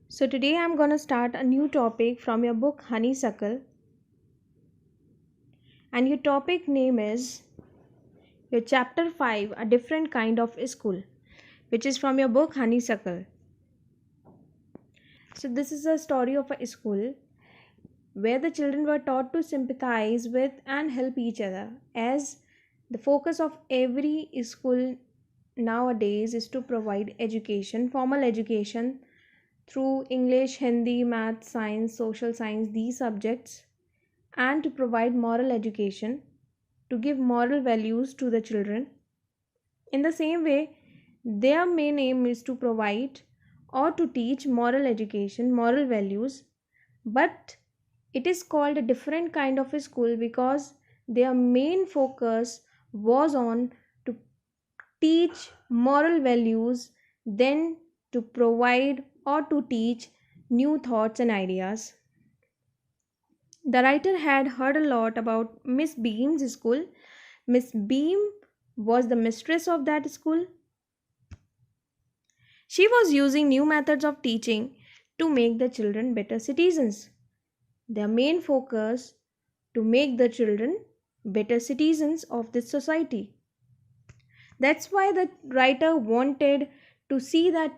So today I'm going to start a new topic from your book Honeysuckle, and your topic name is your chapter 5, A Different Kind of School, which is from your book Honeysuckle. So this is a story of a school where the children were taught to sympathize with and help each other, as the focus of every school nowadays is to provide education, formal education through English, Hindi, math, science, social science, these subjects, and to provide moral education, to give moral values to the children. In the same way, their main aim is to provide or to teach moral education, moral values, but it is called a different kind of a school because their main focus was on to teach moral values, then to provide or to teach new thoughts and ideas. The writer had heard a lot about Miss Beam's school. Miss Beam was the mistress of that school. She was using new methods of teaching to make the children better citizens. Their main focus to make the children better citizens of this society. That's why the writer wanted to see that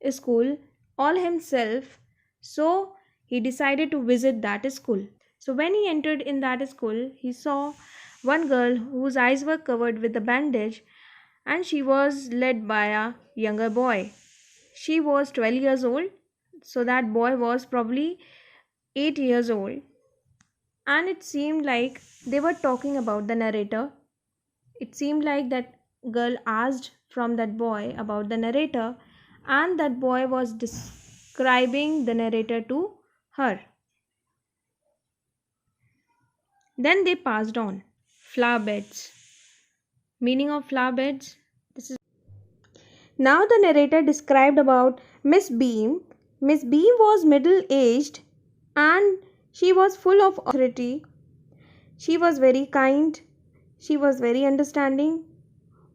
school all himself, so he decided to visit that school. So when he entered in that school, he saw one girl whose eyes were covered with a bandage, and she was led by a younger boy. She was 12 years old, so that boy was probably 8 years old. And it seemed like they were talking about the narrator. It seemed like that girl asked from that boy about the narrator, and that boy was describing the narrator to her. Then they passed on. Flower beds. Meaning of flower beds. This is now the narrator described about Miss Beam. Miss Beam was middle aged and she was full of authority. She was very kind. She was very understanding.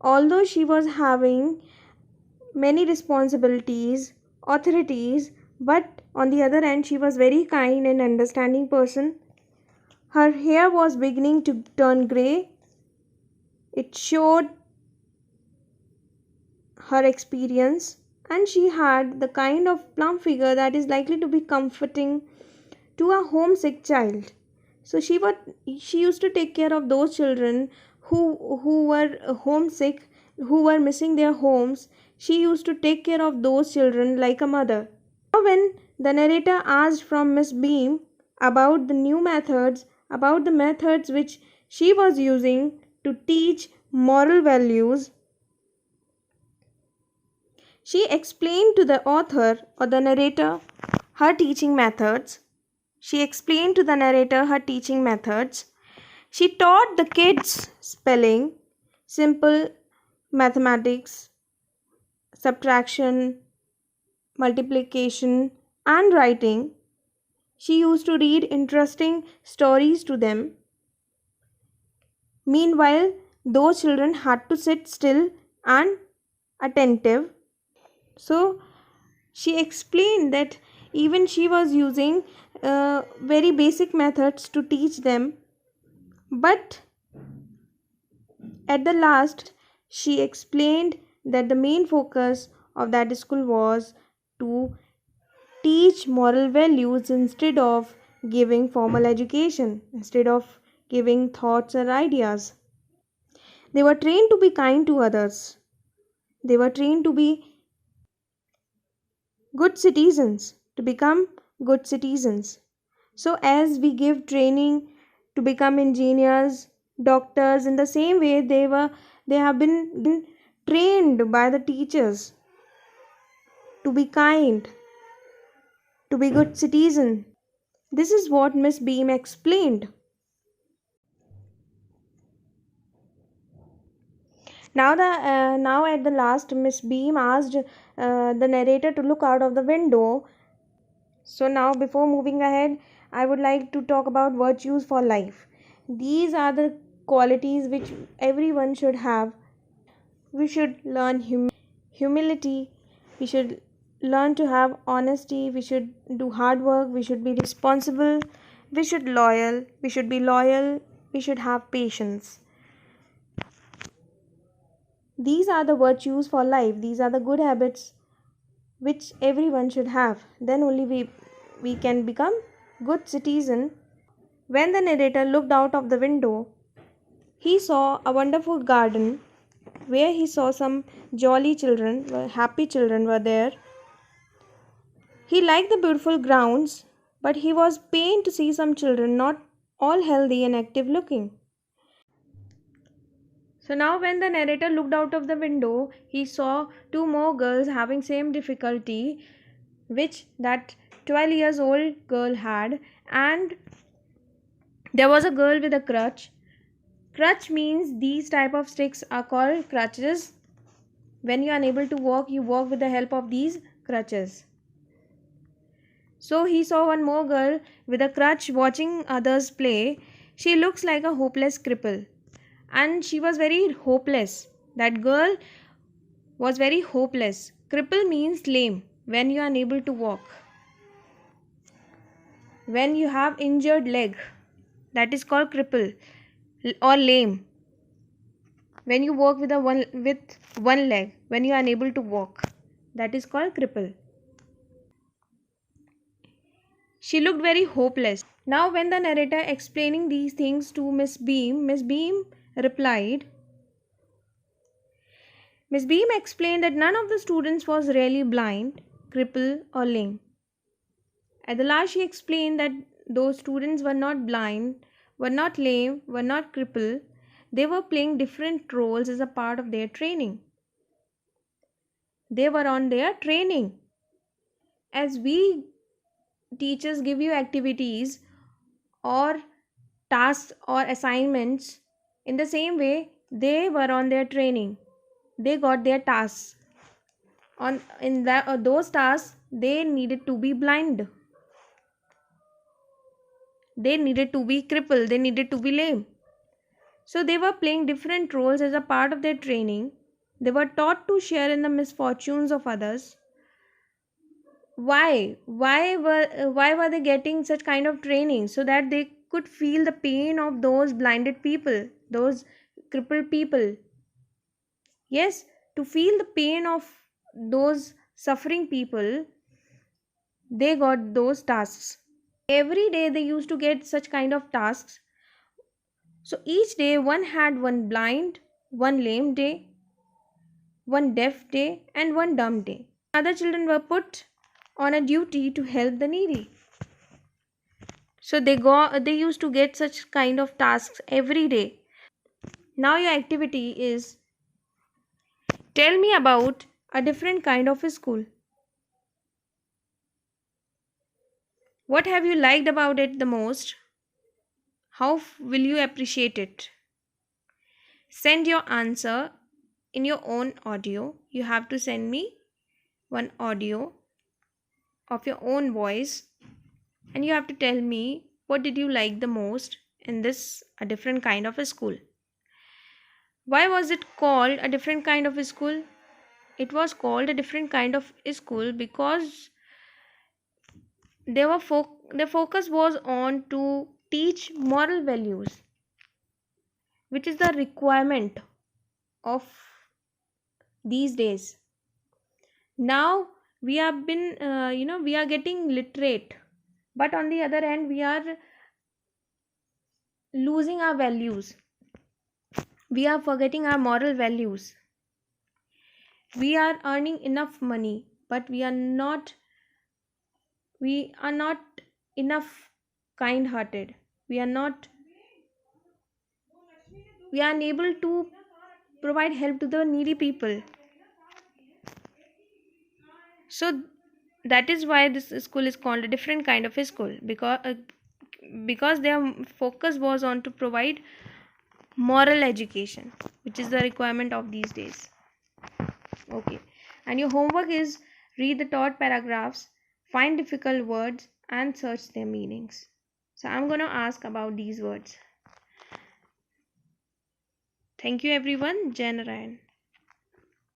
Although she was having many responsibilities, authorities, but on the other hand, she was very kind and understanding person. Her hair was beginning to turn grey. It showed her experience, and she had the kind of plump figure that is likely to be comforting to a homesick child. So she used to take care of those children who were homesick, who were missing their homes. She used to take care of those children like a mother. Now when the narrator asked from Miss Beam about the new methods, about the methods which she was using to teach moral values, she explained to the author or the narrator her teaching methods. She explained to the narrator her teaching methods. She taught the kids spelling, simple mathematics, subtraction, multiplication, and writing. She used to read interesting stories to them. Meanwhile, those children had to sit still and attentive. So she explained that even she was using very basic methods to teach them, but at the last she explained that the main focus of that school was to teach moral values instead of giving formal education, instead of giving thoughts and ideas. They were trained to be kind to others. They were trained to be good citizens, to become good citizens. So, as we give training to become engineers, doctors, in the same way they have been trained by the teachers to be kind, to be good citizen. This is what Miss Beam explained. Now at the last, Miss Beam asked the narrator to look out of the window. So now, before moving ahead, I would like to talk about virtues for life. These are the qualities which everyone should have. We should learn humility. We should learn to have honesty, we should do hard work, we should be responsible, we should be loyal, we should have patience. These are the virtues for life. These are the good habits which everyone should have. Then only we can become good citizen. When the narrator looked out of the window, he saw a wonderful garden where he saw some jolly children, happy children were there. He liked the beautiful grounds, but he was pained to see some children not all healthy and active looking. So now when the narrator looked out of the window, he saw two more girls having same difficulty which that 12 years old girl had, and there was a girl with a crutch. Crutch means these type of sticks are called crutches. When you are unable to walk, you walk with the help of these crutches. So he saw one more girl with a crutch watching others play. She looks like a hopeless cripple. And she was very hopeless. That girl was very hopeless. Cripple means lame, when you are unable to walk. When you have injured leg, that is called cripple or lame. When you walk with one leg, when you are unable to walk, that is called cripple. She looked very hopeless. Now when the narrator explaining these things to Miss Beam replied, Miss Beam explained that none of the students was really blind, cripple or lame. At the last she explained that those students were not blind, were not lame, were not cripple. They were playing different roles as a part of their training. They were on their training. As we teachers give you activities or tasks or assignments, in the same way they were on their training. They got their tasks. Those tasks, they needed to be blind. They needed to be crippled. They needed to be lame. So they were playing different roles as a part of their training. They were taught to share in the misfortunes of others. Why were they getting such kind of training? So that they could feel the pain of those blinded people, those crippled people. Yes, to feel the pain of those suffering people, they got those tasks. Every day they used to get such kind of tasks. So each day one had one blind, one lame day, one deaf day, and one dumb day. Other children were put on a duty to help the needy. So they used to get such kind of tasks every day. Now your activity is, tell me about a different kind of a school. What have you liked about it the most? How will you appreciate it? Send your answer in your own audio. You have to send me one audio of your own voice, and you have to tell me what did you like the most in this a different kind of a school. Why was it called a different kind of a school? It was called a different kind of a school because the focus was on to teach moral values, which is the requirement of these days. Now we have been we are getting literate, but on the other hand we are losing our values. We are forgetting our moral values. We are earning enough money, but we are not enough kind hearted. We are unable to provide help to the needy people. So that is why this school is called a different kind of a school, because their focus was on to provide moral education, which is the requirement of these days. Okay, and your homework is read the taught paragraphs, find difficult words and search their meanings. So I'm going to ask about these words. Thank you everyone. Jai Narayan.